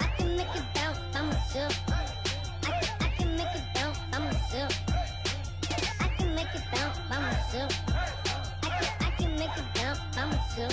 I can make it bounce by myself. I can make it bounce by myself. I can make it bounce by myself. I can make it bounce by myself.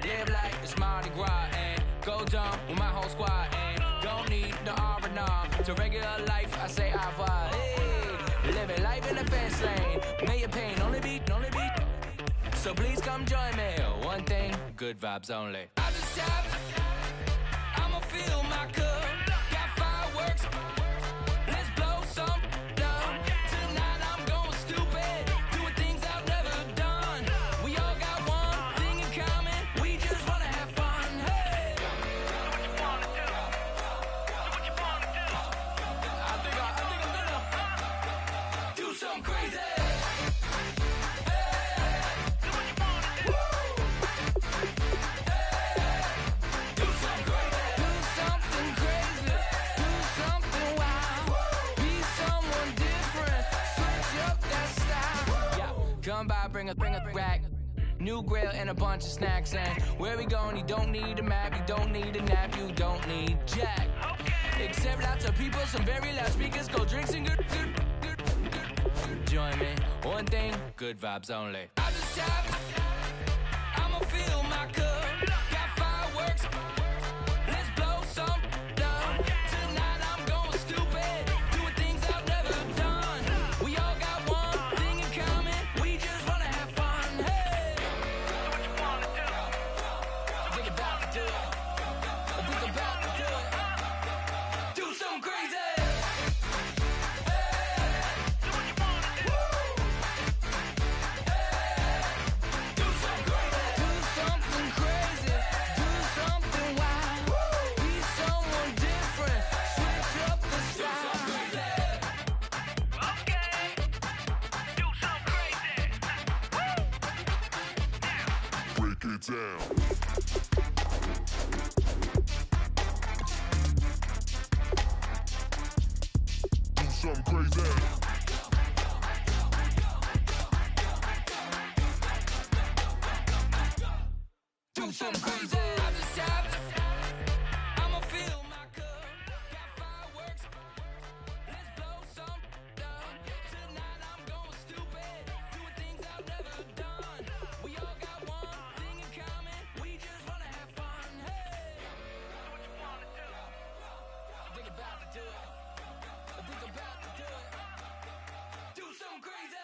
Live like it's Mardi Gras and go dumb with my whole squad and don't need the R&R to regular life. I say au revoir. Hey, living life in the fast lane, million pain, only beat. So please come join me. One thing, good vibes only. I just tap, I'ma fill my cup. Got fireworks, let's blow some down. Tonight I'm going stupid, doing things I've never done. We all got one thing in common, we just wanna have fun. Hey, do what you wanna do. Do what you wanna do. I think I'm gonna do something crazy. Come by, bring a rack, new grill and a bunch of snacks. And where we going, you don't need a map, you don't need a nap, you don't need jack. Except lots of people, some very loud speakers, cold drinks and good. Join me, one thing, good vibes only. I just tap, I'ma fill my cup. Got fireworks, let's blow some down. Tonight I'm going stupid, doing things I've never done. We all got one thing in common, we just wanna have fun. Hey, do what you wanna do. We're about to do it. We're about to do it. Do something crazy. Down. Do something crazy. Do something crazy. I just tapped. I'ma fill my cup. something crazy.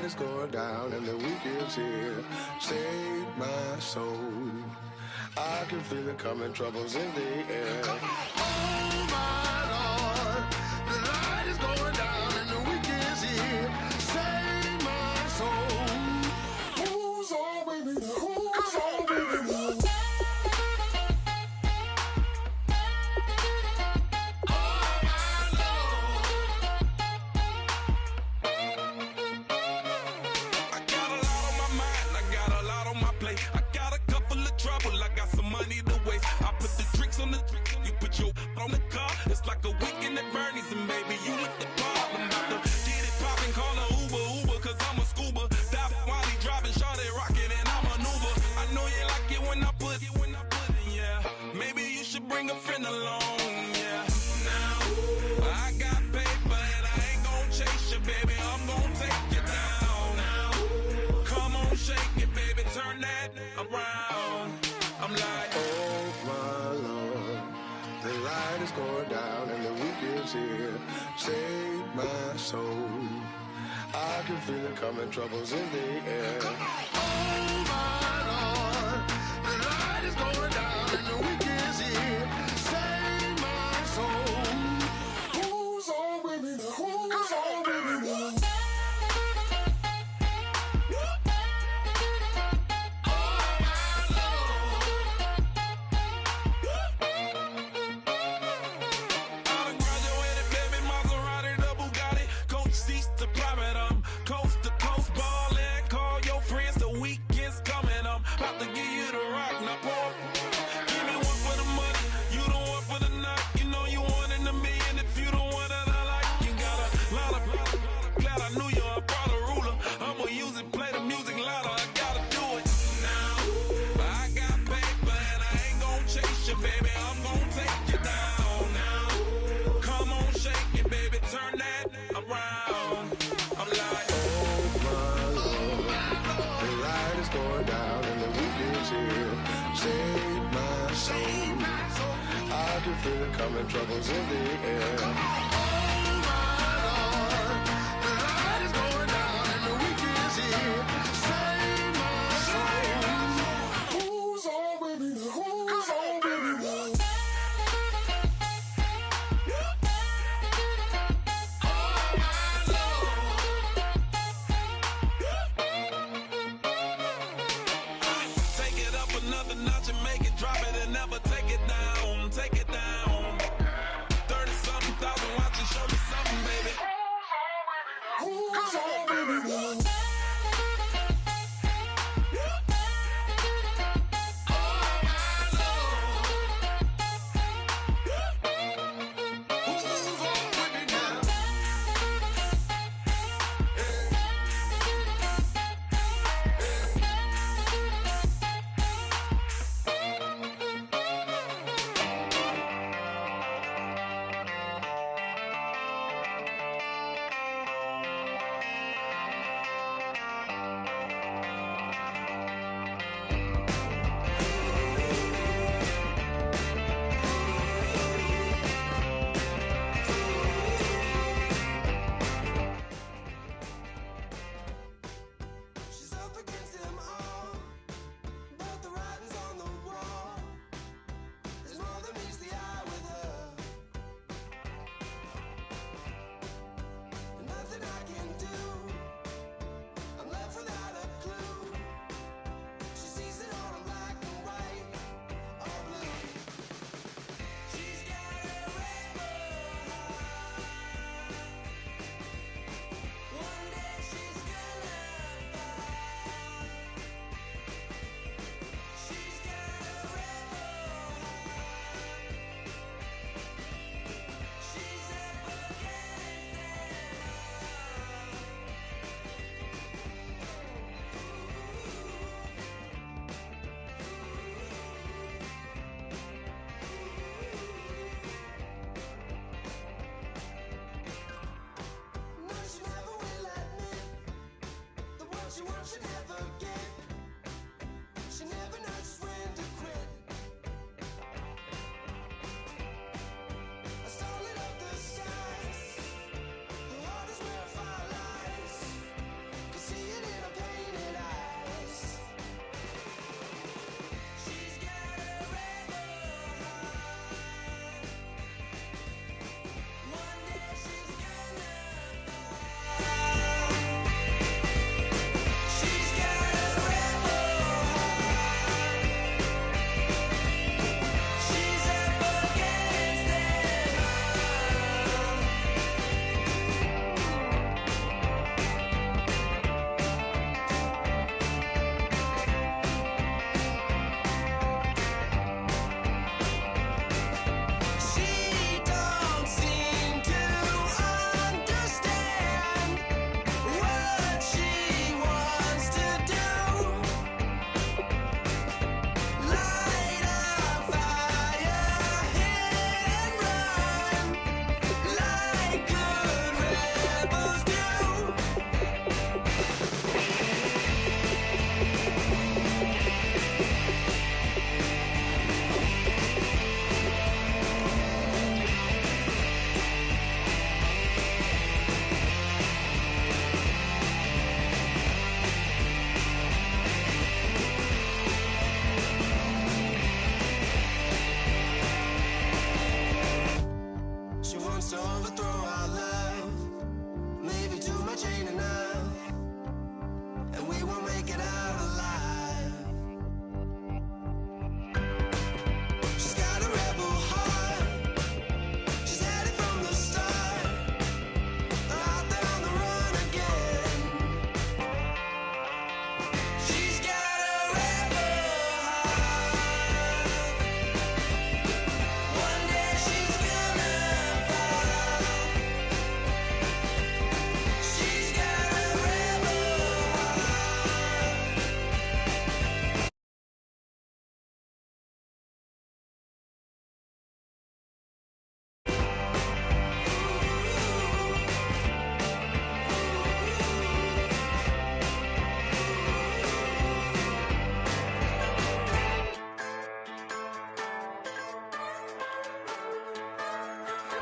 Is going down and the weekend's here. Save my soul. I can feel it coming, troubles in the air. Oh my Lord, the light is going down and the weekend's here. Save my soul. Who's all with me? Who's all with me? On the car, it's like a weekend at Bernie's, and baby, you look the part. I'm about to get it poppin', call a Uber, cause I'm a scuba. Dive while he driving, shawty rockin', and I maneuver. I know you like it when I put it, yeah. Maybe you should bring a friend along, yeah. Now, I got paper, and I ain't gon' chase you, baby. I'm gon' take you down. Now, come on, shake it, baby, turn that around. I'm like, oh my Lord. The light is going down and the weekend's here. Save my soul. I can feel it coming, troubles in the air. Oh my Lord, the light is going down and the weekend's here. Save my soul. Who's all with me? Who's all with me? Feel it coming, troubles in the air. Oh my Lord, the light is going down and the weekend's here. Save my soul. Who's all with me? Who's all with me? take it up another notch and make it drop it and never take it down. Take it down. 30-something thousand watching, show me something, baby. Who's all with me? Oh my Lord.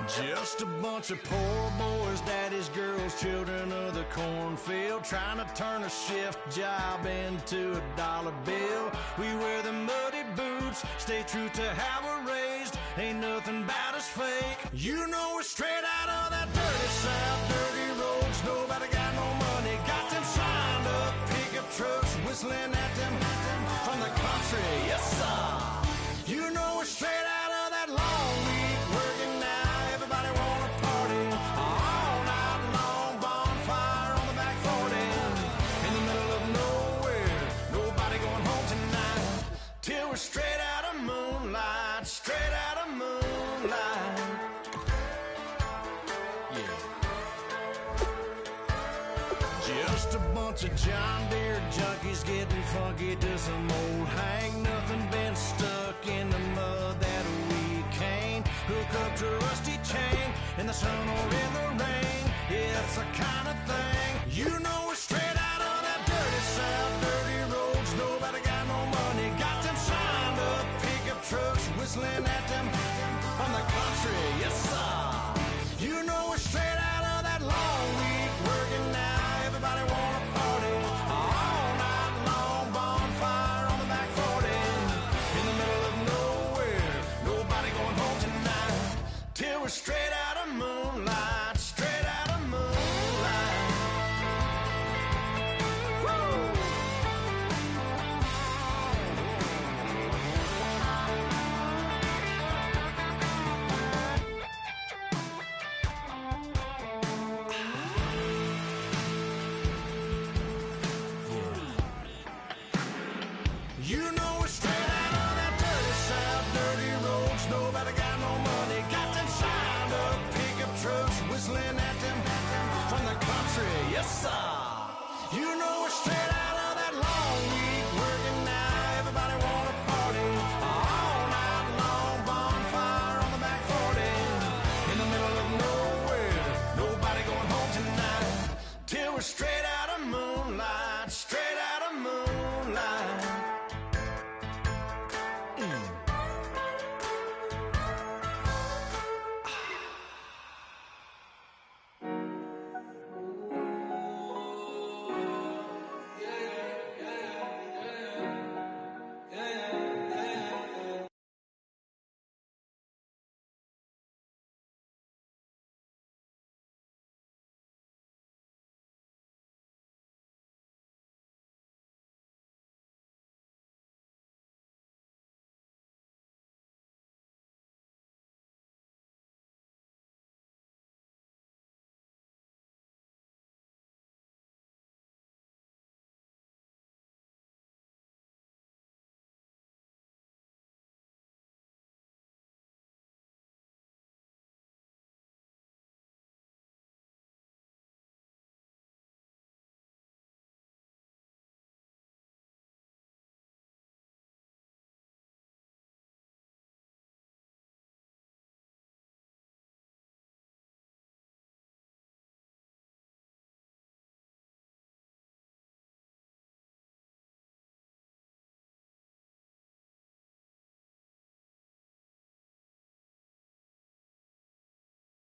Just a bunch of poor boys, daddies, girls, children of the cornfield, trying to turn a shift job into a dollar bill. We wear the muddy boots, stay true to how we're raised. Ain't nothing about us fake. You know we're straight out of that dirty South, dirty roads. Nobody got no money, got them signed up pickup trucks, whistling at them from the country. Yes, sir. You know we're straight out of that long week working now. Everybody wanna party all night long, bonfire on the back 40 in the middle of nowhere. Nobody going home tonight till we're straight out of moonlight, straight out of moonlight. Yeah. Just a bunch of John Deere junkies getting funky to some old hang. Nothing been stuck in the mud that we can't hook up to a rusty chain in the sun or in the rain. It's the kind of thing. You know we're straight out of that dirty South, dirty roads. Nobody got no money, got them signed up pickup trucks, whistling at them from the country. Yes, sir. You know we're straight out of that long week working now. Everybody wanna party all night long, bonfire on the back 40 in the middle of nowhere. Nobody going home tonight till we're straight